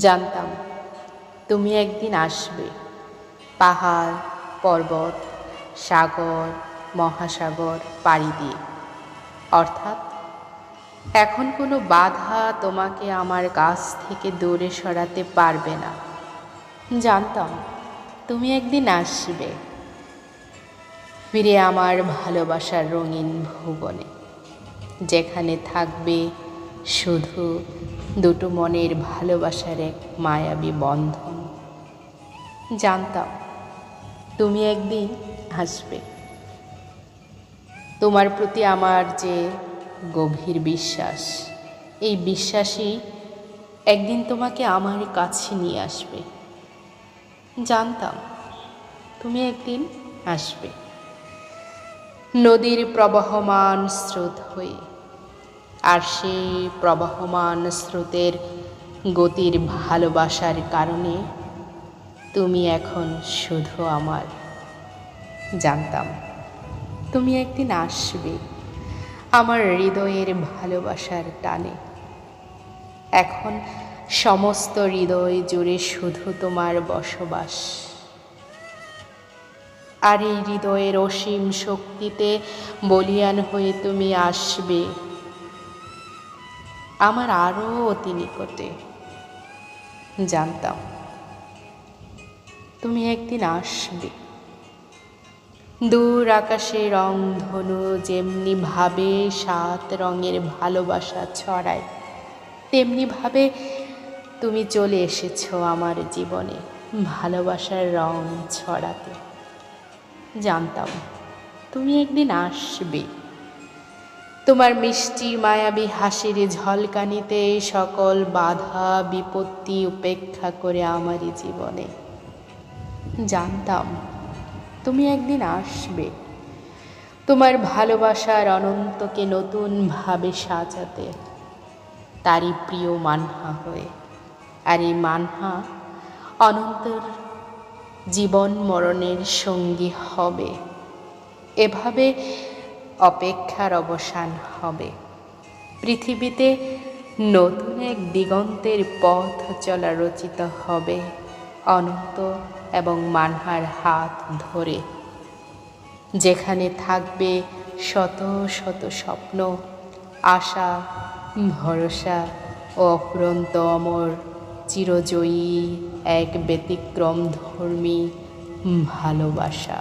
জানতাম তুমি একদিন আসবে। পাহাড়, পর্বত, সাগর, মহাসাগর পাড়ি দিয়ে। অর্থাৎ এখন কোনো বাধা তোমাকে আমার কাছ থেকে দূরে সরাতে পারবে না। জানতাম তুমি একদিন আসবে, ফিরে আমার ভালোবাসার রঙিন ভুবনে, যেখানে থাকবে শুধু দুটো মনের ভালোবাসার এক মায়াবী বন্ধন। জানতাম তুমি একদিন আসবে। তোমার প্রতি আমার যে গভীর বিশ্বাস, এই বিশ্বাসই একদিন তোমাকে আমার কাছে নিয়ে আসবে। জানতাম তুমি একদিন আসবে, নদীর প্রবহমান স্রোত হয়ে। আর সেই প্রবহমান স্রোতের গতির ভালোবাসার কারণে তুমি এখন শুধু আমার। জানতাম তুমি একদিন আসবে আমার হৃদয়ের ভালোবাসার টানে। এখন সমস্ত হৃদয় জুড়ে শুধু তোমার বসবাস। আর এই হৃদয়ের অসীম শক্তিতে বলীয়ান হয়ে তুমি আসবে আমার আরও অতি নিকটে। জানতাম তুমি একদিন আসবে। দূর আকাশে রংধনু যেমনি ভাবে 7 রঙের ভালোবাসা ছড়ায়, তেমনি ভাবে তুমি চলে এসেছো আমার জীবনে ভালোবাসার রং ছড়াতে। জানতাম তুমি একদিন আসবে। তোমার মিষ্টি মায়াবী হাসির ঝলকানিতে সকল বাধা বিপত্তি উপেক্ষা করে আমারই জীবনে। জানতাম তুমি একদিন আসবে তোমার ভালোবাসার অনন্তকে নতুনভাবে সাজাতে, তারই প্রিয় মানহা হয়ে। আর এই মানহা অনন্তর জীবন মরণের সঙ্গী হবে। এভাবে অপেক্ষার অবসান হবে। পৃথিবীতে নতুন এক দিগন্তের পথ চলা রচিত হবে অনন্ত এবং মানহার হাত ধরে, যেখানে থাকবে শত শত স্বপ্ন, আশা, ভরসা ও অফুরন্ত অমর চিরজয়ী এক ব্যতিক্রম ধর্মী ভালোবাসা।